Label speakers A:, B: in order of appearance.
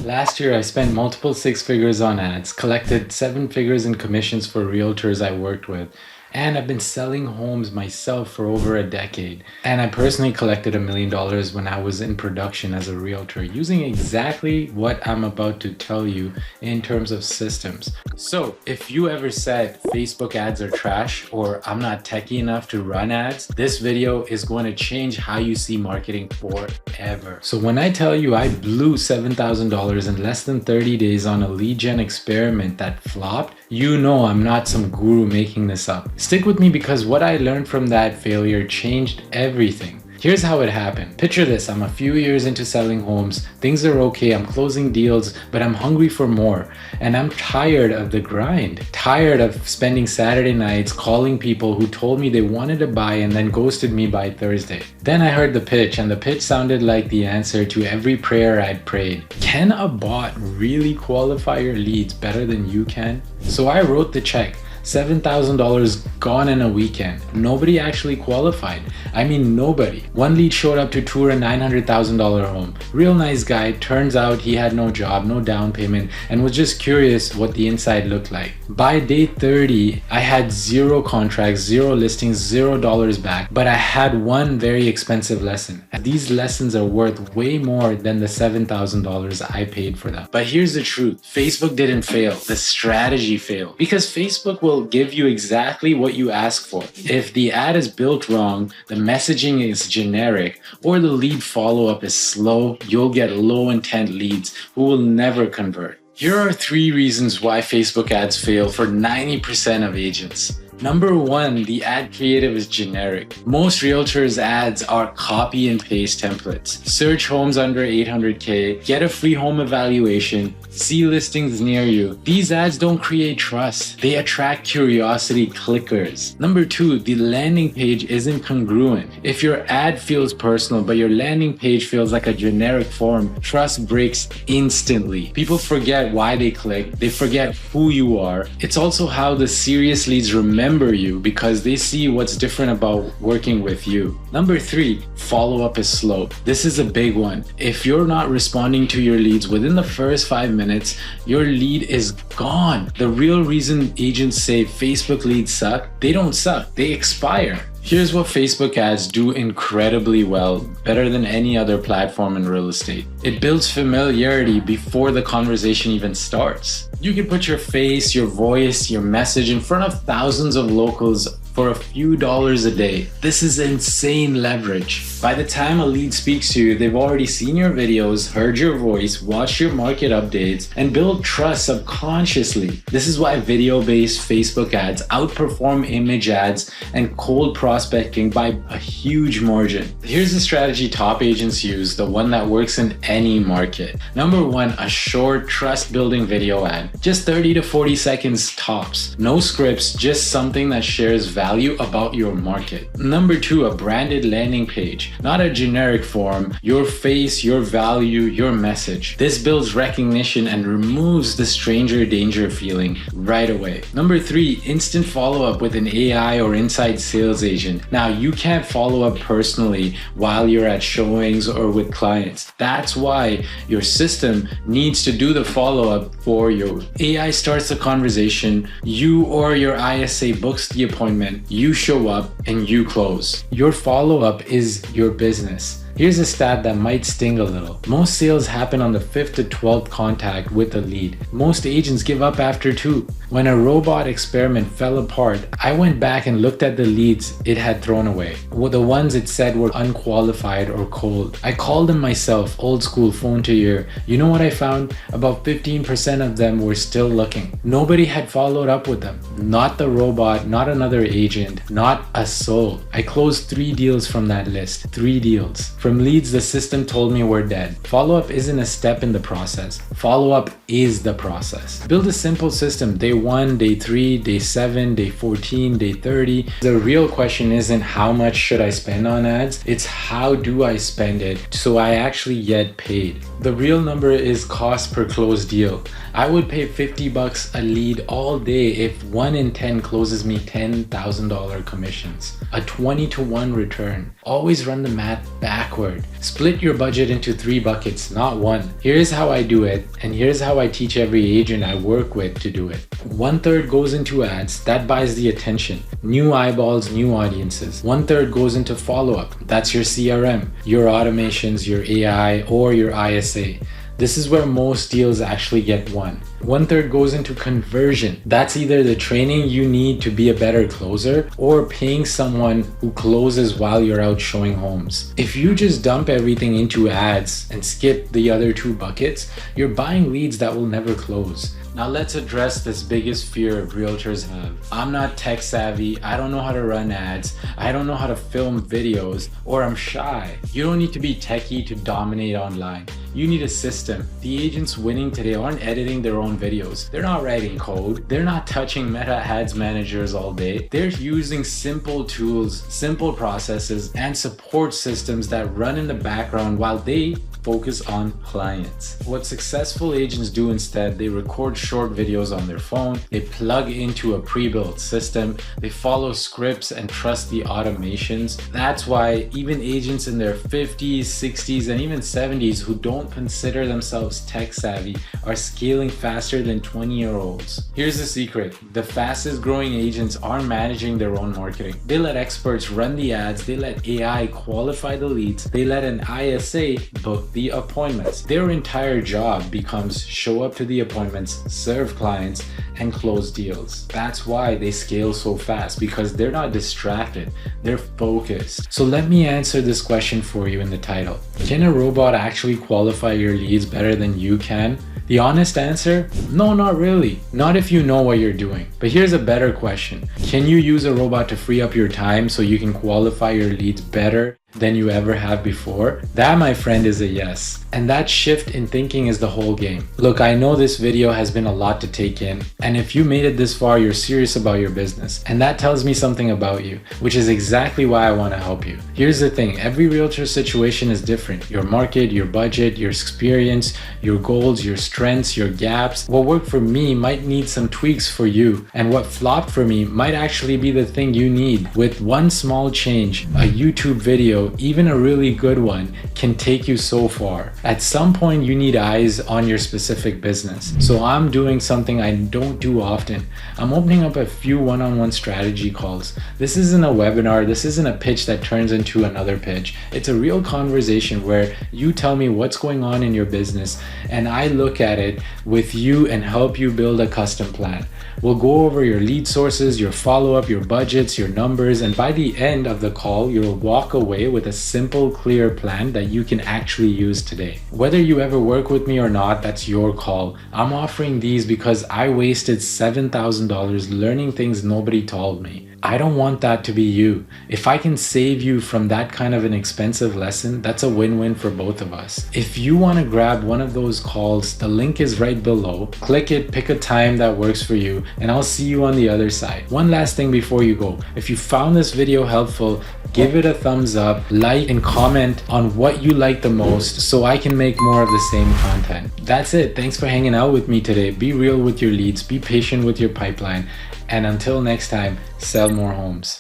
A: Last year, I spent multiple six figures on ads, collected seven figures in commissions for realtors I worked with, and I've been selling homes myself for over a decade. And I personally collected $1 million when I was in production as a realtor, using exactly what I'm about to tell you in terms of systems. So if you ever said Facebook ads are trash or I'm not techie enough to run ads, this video is going to change how you see marketing forever. So when I tell you I blew $7,000 in less than 30 days on a lead gen experiment that flopped, you know I'm not some guru making this up. Stick with me because what I learned from that failure changed everything. Here's how it happened. Picture this, I'm a few years into selling homes, things are okay, I'm closing deals, but I'm hungry for more. And I'm tired of the grind, tired of spending Saturday nights calling people who told me they wanted to buy and then ghosted me by Thursday. Then I heard the pitch, and the pitch sounded like the answer to every prayer I'd prayed. Can a bot really qualify your leads better than you can? So I wrote the check. $7,000 gone in a weekend. Nobody actually qualified. I mean, nobody. One lead showed up to tour a $900,000 home. Real nice guy. Turns out he had no job, no down payment, and was just curious what the inside looked like. By day 30, I had zero contracts, zero listings, $0 back, but I had one very expensive lesson. These lessons are worth way more than the $7,000 I paid for them. But here's the truth. Facebook didn't fail. The strategy failed. Because Facebook will give you exactly what you ask for. If the ad is built wrong, the messaging is generic, or the lead follow-up is slow, you'll get low intent leads who will never convert. Here are 3 reasons why Facebook ads fail for 90% of agents. Number 1, the ad creative is generic. Most realtors' ads are copy and paste templates. Search homes under 800K, get a free home evaluation, see listings near you. These ads don't create trust. They attract curiosity clickers. Number 2, the landing page isn't congruent. If your ad feels personal, but your landing page feels like a generic form, trust breaks instantly. People forget why they click. They forget who you are. It's also how the serious leads remember you because they see what's different about working with you. Number 3, follow-up is slow. This is a big one. If you're not responding to your leads within the first 5 minutes, your lead is gone. The real reason agents say Facebook leads suck, they don't suck, they expire. Here's what Facebook ads do incredibly well, better than any other platform in real estate. It builds familiarity before the conversation even starts. You can put your face, your voice, your message in front of thousands of locals for a few dollars a day. This is insane leverage. By the time a lead speaks to you, they've already seen your videos, heard your voice, watched your market updates, and build trust subconsciously. This is why video-based Facebook ads outperform image ads and cold prospecting by a huge margin. Here's the strategy top agents use, the one that works in any market. Number 1, a short trust-building video ad. Just 30 to 40 seconds tops. No scripts, just something that shares value about your market. Number 2, a branded landing page. Not a generic form. Your face, your value, your message. This builds recognition and removes the stranger danger feeling right away. Number 3, instant follow-up with an AI or inside sales agent. Now, you can't follow up personally while you're at showings or with clients. That's why your system needs to do the follow-up for you. AI starts the conversation, you or your ISA books the appointment, you show up and you close. Your follow-up is your business. Here's a stat that might sting a little. Most sales happen on the 5th to 12th contact with a lead. Most agents give up after 2. When a robot experiment fell apart, I went back and looked at the leads it had thrown away. Well, the ones it said were unqualified or cold. I called them myself, old school, phone to ear. You know what I found? About 15% of them were still looking. Nobody had followed up with them. Not the robot, not another agent, not a soul. I closed 3 deals from that list. 3 deals. From leads the system told me were dead. Follow-up isn't a step in the process. Follow-up is the process. Build a simple system. Day 1, day 3, day 7, day 14, day 30. The real question isn't how much should I spend on ads? It's how do I spend it so I actually get paid. The real number is cost per closed deal. I would pay $50 a lead all day if 1 in 10 closes me $10,000 commissions. A 20 to 1 return. Always run the math backwards. backward. Split your budget into 3 buckets, not one. Here's how I do it, and here's how I teach every agent I work with to do it. 1/3 goes into ads, that buys the attention. New eyeballs, new audiences. 1/3 goes into follow-up, that's your CRM, your automations, your AI, or your ISA. This is where most deals actually get won. 1/3 goes into conversion. That's either the training you need to be a better closer or paying someone who closes while you're out showing homes. If you just dump everything into ads and skip the other 2 buckets, you're buying leads that will never close. Now let's address this biggest fear realtors have. I'm not tech savvy, I don't know how to run ads, I don't know how to film videos, or I'm shy. You don't need to be techie to dominate online. You need a system. The agents winning today aren't editing their own videos. They're not writing code. They're not touching Meta Ads managers all day. They're using simple tools, simple processes, and support systems that run in the background while they focus on clients. What successful agents do instead, they record short videos on their phone, they plug into a pre-built system, they follow scripts and trust the automations. That's why even agents in their 50s, 60s, and even 70s who don't consider themselves tech savvy are scaling faster than 20-year-olds. Here's the secret. The fastest growing agents aren't managing their own marketing. They let experts run the ads, they let AI qualify the leads, they let an ISA book the appointments. Their entire job becomes show up to the appointments, serve clients, and close deals. That's why they scale so fast, because they're not distracted, they're focused. So let me answer this question for you in the title. Can a robot actually qualify your leads better than you can? The honest answer? No, not really. Not if you know what you're doing. But here's a better question. Can you use a robot to free up your time so you can qualify your leads better than you ever have before? That, my friend, is a yes. And that shift in thinking is the whole game. Look, I know this video has been a lot to take in, and if you made it this far, you're serious about your business. And that tells me something about you, which is exactly why I want to help you. Here's the thing, every realtor situation is different. Your market, your budget, your experience, your goals, your strengths, your gaps. What worked for me might need some tweaks for you, and what flopped for me might actually be the thing you need. With one small change, a YouTube video, even a really good one, can take you so far. At some point, you need eyes on your specific business. So I'm doing something I don't do often. I'm opening up a few one-on-one strategy calls. This isn't a webinar. This isn't a pitch that turns into another pitch. It's a real conversation where you tell me what's going on in your business, and I look at it with you and help you build a custom plan. We'll go over your lead sources, your follow-up, your budgets, your numbers, and by the end of the call, you'll walk away with a simple, clear plan that you can actually use today. Whether you ever work with me or not, that's your call. I'm offering these because I wasted $7,000 learning things nobody told me. I don't want that to be you. If I can save you from that kind of an expensive lesson, that's a win-win for both of us. If you want to grab one of those calls, the link is right below. Click it, pick a time that works for you, and I'll see you on the other side. One last thing before you go. If you found this video helpful, give it a thumbs up, like, and comment on what you like the most so I can make more of the same content. That's it. Thanks for hanging out with me today. Be real with your leads, be patient with your pipeline, and until next time, sell more homes.